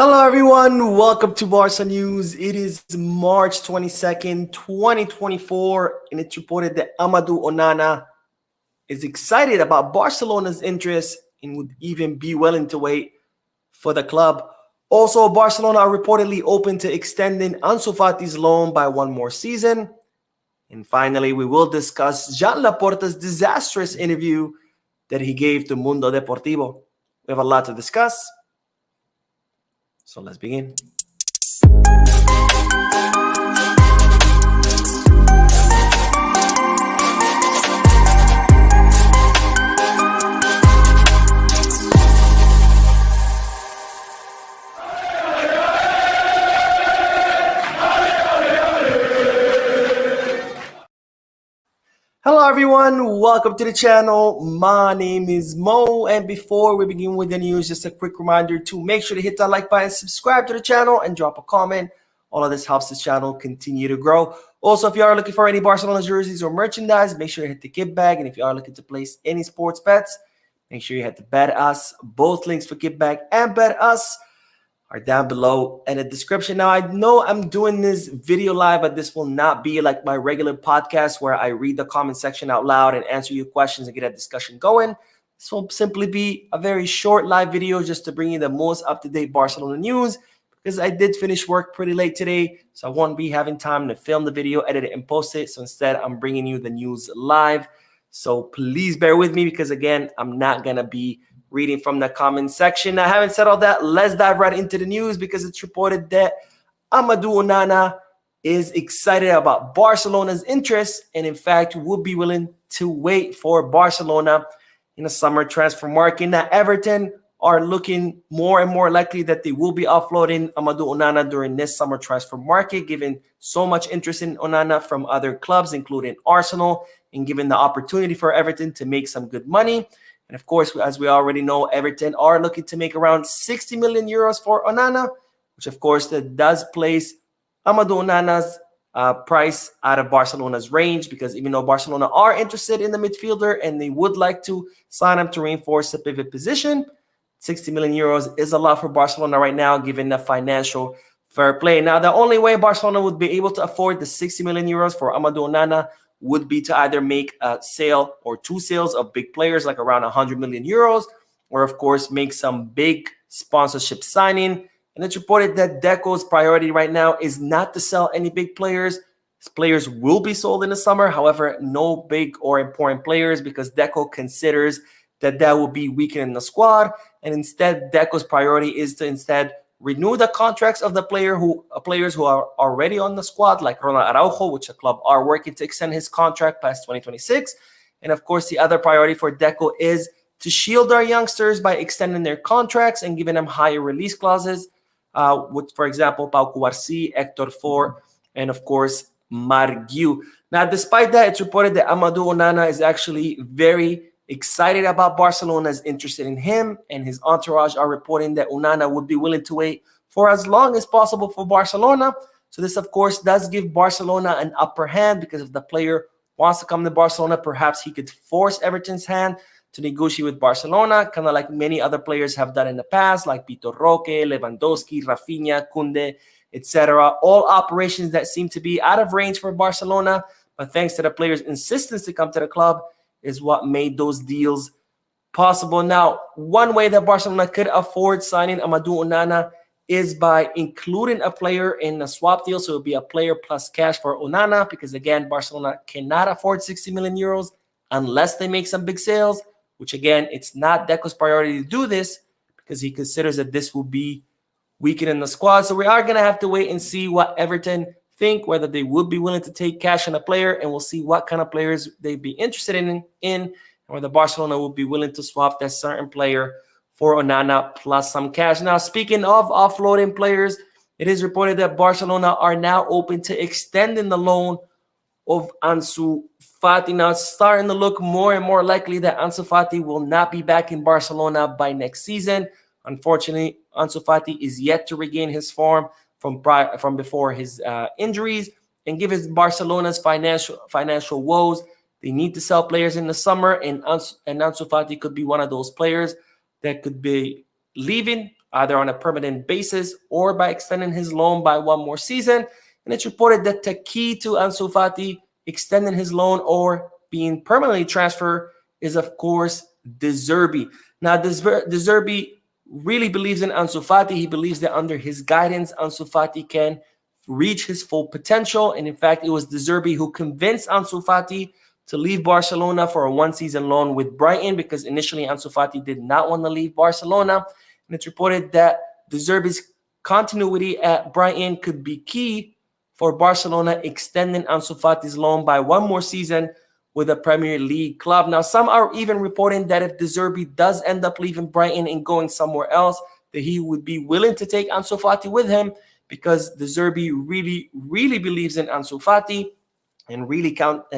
Hello, everyone. Welcome to Barca News. It is March 22nd, 2024, and it's reported that Amadou Onana is excited about Barcelona's interest and would even be willing to wait for the club. Also, Barcelona are reportedly open to extending Ansu Fati's loan by one more season. And finally, we will discuss Joan Laporta's disastrous interview that he gave to Mundo Deportivo. We have a lot to discuss. So let's begin. Hello everyone, welcome to the channel. My name is Mo, and before we begin with the news, just a quick reminder to make sure to hit that like button, subscribe to the channel, and drop a comment. All of this helps this channel continue to grow. Also, if you are looking for any Barcelona jerseys or merchandise, make sure you hit the Kit Bag. And if you are looking to place any sports bets, make sure you hit the Bet Us. Both links for Kit Bag and Bet Us are down below in the description. Now, I know I'm doing this video live, but this will not be like my regular podcast where I read the comment section out loud and answer your questions and get a discussion going. This will simply be a very short live video just to bring you the most up-to-date Barcelona news, because I did finish work pretty late today, so I won't be having time to film the video, edit it, and post it. So instead, I'm bringing you the news live. So please bear with me because, again, I'm not going to be reading from the comment section. Now, having said all that, let's dive right into the news because it's reported that Amadou Onana is excited about Barcelona's interest and, in fact, would be willing to wait for Barcelona in the summer transfer market. Now, Everton are looking more and more likely that they will be offloading Amadou Onana during this summer transfer market, given so much interest in Onana from other clubs, including Arsenal, and given the opportunity for Everton to make some good money. And of course, as we already know, Everton are looking to make around 60 million euros for Onana, which of course that does place Amadou Onana's price out of Barcelona's range, because even though Barcelona are interested in the midfielder and they would like to sign him to reinforce the pivot position, 60 million euros is a lot for Barcelona right now, given the financial fair play. Now, the only way Barcelona would be able to afford the 60 million euros for Amadou Onana would be to either make a sale or two sales of big players, like around 100 million euros, or of course make some big sponsorship signing. And it's reported that Deco's priority right now is not to sell any big players. His players will be sold in the summer. However, no big or important players, because Deco considers that will be weakening the squad. And instead, Deco's priority is to instead renew the contracts of the players who are already on the squad, like Ronald Araujo, which the club are working to extend his contract past 2026. And of course, the other priority for Deco is to shield our youngsters by extending their contracts and giving them higher release clauses, with, for example, Pau Cubarsí, Hector Ford, and of course, Marguiu. Now, despite that, it's reported that Amadou Onana is actually very excited about Barcelona's interested in him, and his entourage are reporting that Onana would be willing to wait for as long as possible for Barcelona. So this, of course, does give Barcelona an upper hand, because if the player wants to come to Barcelona, perhaps he could force Everton's hand to negotiate with Barcelona, kind of like many other players have done in the past, like Vitor Roque, Lewandowski, Rafinha, Koundé, etc. All operations that seem to be out of range for Barcelona, but thanks to the player's insistence to come to the club, is what made those deals possible. Now, one way that Barcelona could afford signing Amadou Onana is by including a player in a swap deal. So it would be a player plus cash for Onana, because again, Barcelona cannot afford 60 million euros unless they make some big sales, which again, it's not Deco's priority to do this, because he considers that this will be weakening the squad. So we are going to have to wait and see what Everton think, whether they would be willing to take cash on a player, and we'll see what kind of players they'd be interested in, and whether Barcelona will be willing to swap that certain player for Onana plus some cash. Now, speaking of offloading players, it is reported that Barcelona are now open to extending the loan of Ansu Fati. Now, it's starting to look more and more likely that Ansu Fati will not be back in Barcelona by next season. Unfortunately, Ansu Fati is yet to regain his form from before his injuries, and given Barcelona's financial woes, they need to sell players in the summer, and Ansu Fati could be one of those players that could be leaving either on a permanent basis or by extending his loan by one more season. And it's reported that the key to Ansu Fati extending his loan or being permanently transferred is, of course, De Zerbi. Now, De Zerbi really believes in Ansu Fati. He believes that under his guidance, Ansu Fati can reach his full potential. And in fact, it was De Zerbi who convinced Ansu Fati to leave Barcelona for a one-season loan with Brighton, because initially Ansu Fati did not want to leave Barcelona. And it's reported that De Zerbi's continuity at Brighton could be key for Barcelona extending Ansu Fati's loan by one more season with a Premier League club. Now, some are even reporting that if De Zerbi does end up leaving Brighton and going somewhere else, that he would be willing to take Ansu Fati with him, because De Zerbi really, really believes in Ansu Fati and really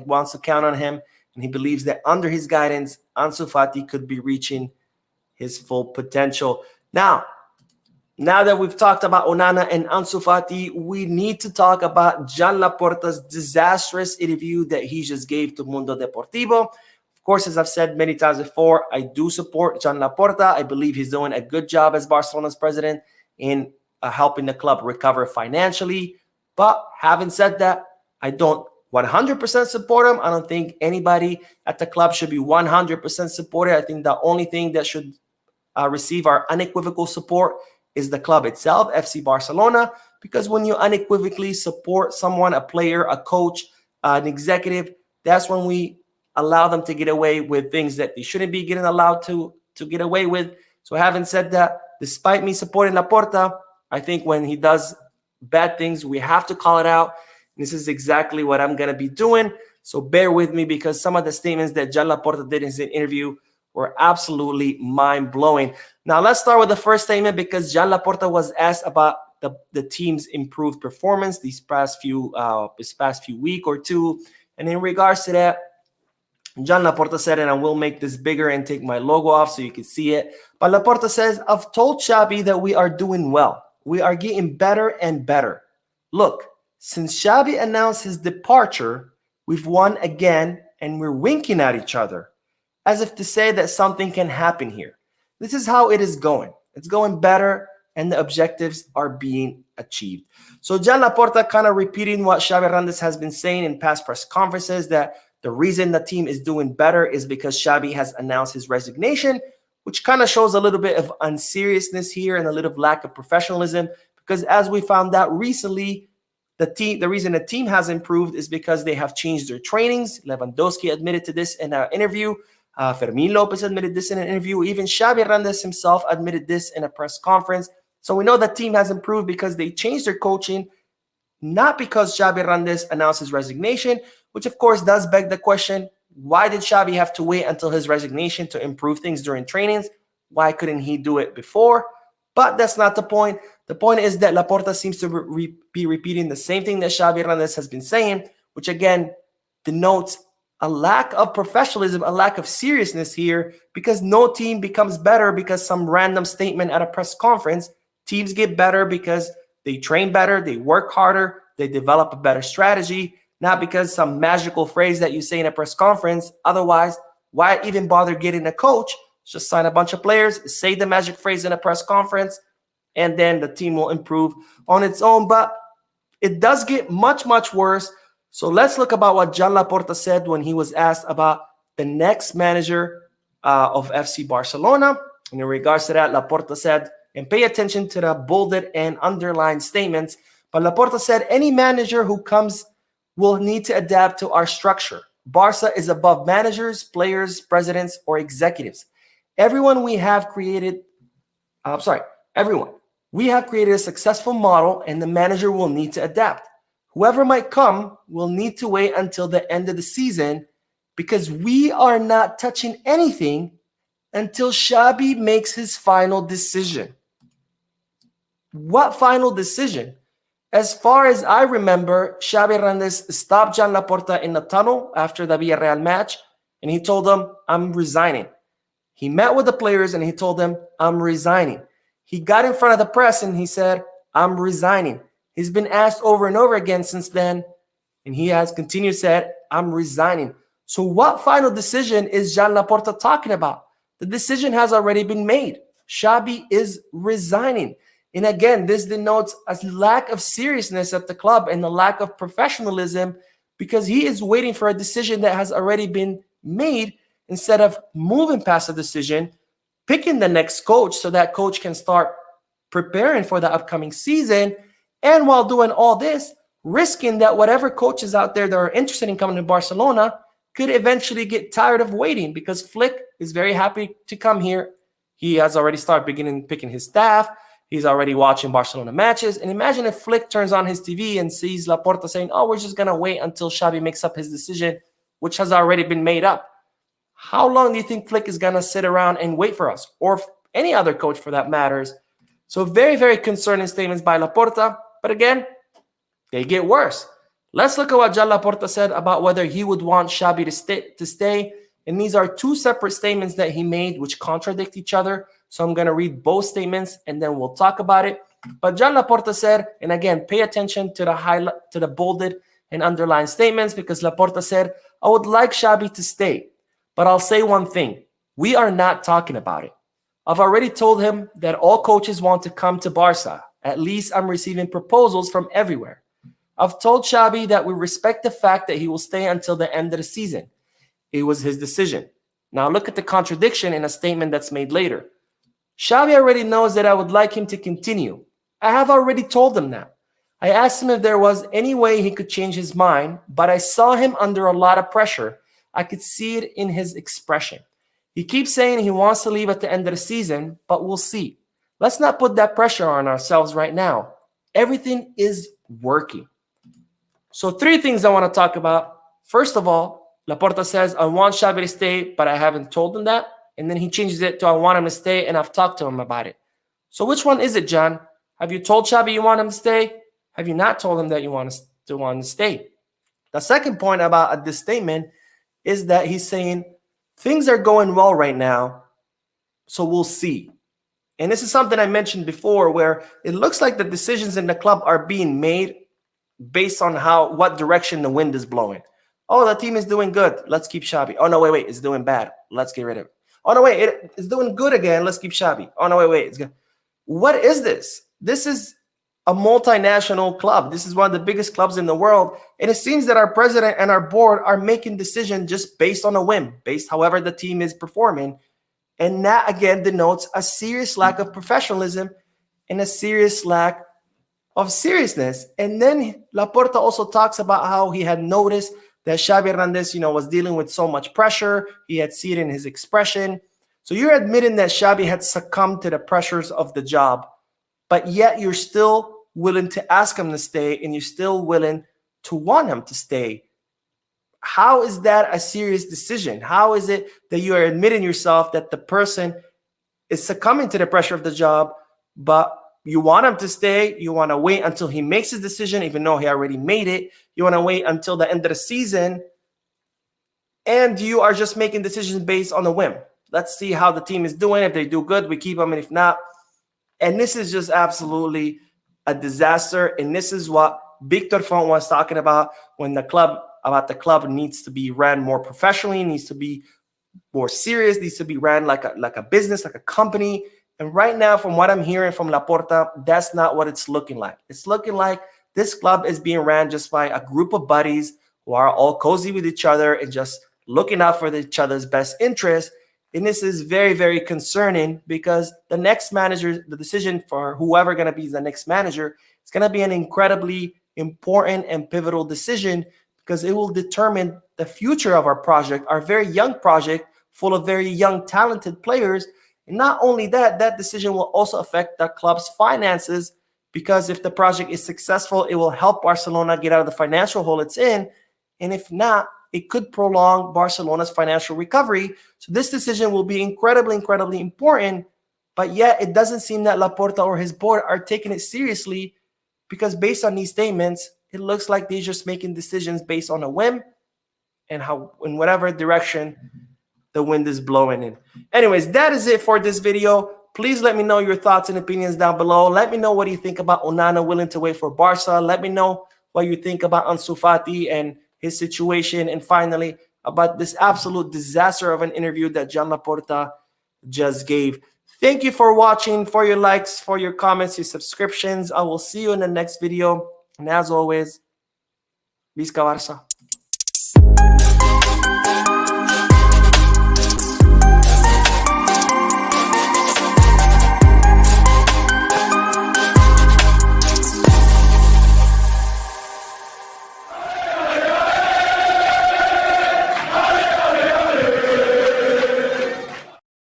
wants to count on him. And he believes that under his guidance, Ansu Fati could be reaching his full potential. Now that we've talked about Onana and Ansu Fati, we need to talk about Joan Laporta's disastrous interview that he just gave to Mundo Deportivo. Of course, as I've said many times before, I do support Joan Laporta. I believe he's doing a good job as Barcelona's president in helping the club recover financially. But having said that, I don't 100% support him. I don't think anybody at the club should be 100% supported. I think the only thing that should receive our unequivocal support is the club itself, FC Barcelona, because when you unequivocally support someone, a player, a coach, an executive, that's when we allow them to get away with things that they shouldn't be getting allowed to get away with. So having said that, despite me supporting Laporta, I think when he does bad things, we have to call it out. This is exactly what I'm going to be doing. So bear with me, because some of the statements that Joan Laporta did in his interview were absolutely mind-blowing. Now, let's start with the first statement, because Joan Laporta was asked about the team's improved performance this past few week or two. And in regards to that, Joan Laporta said, and I will make this bigger and take my logo off so you can see it. But Laporta says, I've told Xavi that we are doing well. We are getting better and better. Look, since Xavi announced his departure, we've won again, and we're winking at each other, as if to say that something can happen here. This is how it is going. It's going better, and the objectives are being achieved. So Joan Laporta kind of repeating what Xavi Hernandez has been saying in past press conferences, that the reason the team is doing better is because Xavi has announced his resignation, which kind of shows a little bit of unseriousness here and a little lack of professionalism, because as we found out recently, the reason the team has improved is because they have changed their trainings. Lewandowski admitted to this in an interview. Fermin Lopez admitted this in an interview. Even Xavi Hernandez himself admitted this in a press conference. So we know the team has improved because they changed their coaching, not because Xavi Hernandez announced his resignation, which of course does beg the question, why did Xavi have to wait until his resignation to improve things during trainings? Why couldn't he do it before? But that's not the point. The point is that Laporta seems to be repeating the same thing that Xavi Hernandez has been saying, which again denotes a lack of professionalism, a lack of seriousness here, because no team becomes better because some random statement at a press conference. Teams get better because they train better, they work harder, they develop a better strategy, not because some magical phrase that you say in a press conference. Otherwise, why even bother getting a coach? Just sign a bunch of players, say the magic phrase in a press conference, and then the team will improve on its own. But it does get much, much worse. So let's look about what Joan Laporta said when he was asked about the next manager of FC Barcelona. And in regards to that, Laporta said, and pay attention to the bolded and underlined statements, but Laporta said, any manager who comes will need to adapt to our structure. Barca is above managers, players, presidents, or executives. Everyone. We have created a successful model, and the manager will need to adapt. Whoever might come will need to wait until the end of the season, because we are not touching anything until Xavi makes his final decision. What final decision? As far as I remember, Xavi Hernandez stopped Joan Laporta in the tunnel after the Villarreal match, and he told them, I'm resigning. He met with the players and he told them, I'm resigning. He got in front of the press and he said, I'm resigning. He's been asked over and over again since then, and he has continued said, I'm resigning. So what final decision is Joan Laporta talking about? The decision has already been made. Xabi is resigning. And again, this denotes a lack of seriousness at the club and a lack of professionalism, because he is waiting for a decision that has already been made instead of moving past the decision, picking the next coach so that coach can start preparing for the upcoming season. And while doing all this, risking that whatever coaches out there that are interested in coming to Barcelona could eventually get tired of waiting, because Flick is very happy to come here. He has already started beginning picking his staff. He's already watching Barcelona matches. And imagine if Flick turns on his TV and sees Laporta saying, oh, we're just going to wait until Xabi makes up his decision, which has already been made up. How long do you think Flick is going to sit around and wait for us, or any other coach for that matters? So very, very concerning statements by Laporta. But again, they get worse. Let's look at what Joan Laporta said about whether he would want Xabi to stay. And these are two separate statements that he made which contradict each other. So I'm going to read both statements and then we'll talk about it. But Joan Laporta said, and again, pay attention to the bolded and underlined statements, because Laporta said, I would like Xabi to stay, but I'll say one thing. We are not talking about it. I've already told him that all coaches want to come to Barca. At least I'm receiving proposals from everywhere. I've told Xabi that we respect the fact that he will stay until the end of the season. It was his decision. Now look at the contradiction in a statement that's made later. Xabi already knows that I would like him to continue. I have already told him that. I asked him if there was any way he could change his mind, but I saw him under a lot of pressure. I could see it in his expression. He keeps saying he wants to leave at the end of the season, but we'll see. Let's not put that pressure on ourselves right now. Everything is working. So 3 things I want to talk about. First of all, Laporta says, I want Xabi to stay, but I haven't told him that. And then he changes it to, I want him to stay, and I've talked to him about it. So which one is it, John? Have you told Xabi you want him to stay? Have you not told him that you want to stay? The second point about this statement is that he's saying things are going well right now, so we'll see. And this is something I mentioned before, where it looks like the decisions in the club are being made based on what direction the wind is blowing. Oh, the team is doing good. Let's keep Xabi. Oh, no, wait, it's doing bad. Let's get rid of it. Oh, no, wait, it's doing good again. Let's keep Xabi. Oh, no, wait, it's good. What is this? This is a multinational club. This is one of the biggest clubs in the world. And it seems that our president and our board are making decisions just based on a whim, based however the team is performing. And that, again, denotes a serious lack of professionalism and a serious lack of seriousness. And then Laporta also talks about how he had noticed that Xabi Hernandez, was dealing with so much pressure. He had seen it in his expression. So you're admitting that Xabi had succumbed to the pressures of the job, but yet you're still willing to ask him to stay, and you're still willing to want him to stay. How is that a serious decision? How is it that you are admitting yourself that the person is succumbing to the pressure of the job, but you want him to stay? You want to wait until he makes his decision, even though he already made it. You want to wait until the end of the season, and you are just making decisions based on a whim. Let's see how the team is doing. If they do good, we keep them, and if not. And this is just absolutely a disaster. And this is what Victor Font was talking about when the club needs to be ran more professionally, needs to be more serious, needs to be ran like a business, like a company. And right now, from what I'm hearing from Laporta, that's not what it's looking like. It's looking like this club is being ran just by a group of buddies who are all cozy with each other and just looking out for each other's best interests. And this is very, very concerning, because the next manager, the decision for whoever going to be the next manager, is going to be an incredibly important and pivotal decision, because it will determine the future of our project, our very young project full of very young, talented players. And not only that, that decision will also affect the club's finances, because if the project is successful, it will help Barcelona get out of the financial hole it's in. And if not, it could prolong Barcelona's financial recovery. So this decision will be incredibly, incredibly important. But yet it doesn't seem that Laporta or his board are taking it seriously, because based on these statements, it looks like they're just making decisions based on a whim and how, in whatever direction the wind is blowing in. Anyways, that is it for this video. Please let me know your thoughts and opinions down below. Let me know what you think about Onana willing to wait for Barca. Let me know what you think about Ansu Fati and his situation. And finally, about this absolute disaster of an interview that Joan Laporta just gave. Thank you for watching, for your likes, for your comments, your subscriptions. I will see you in the next video. And as always, Visca Barça.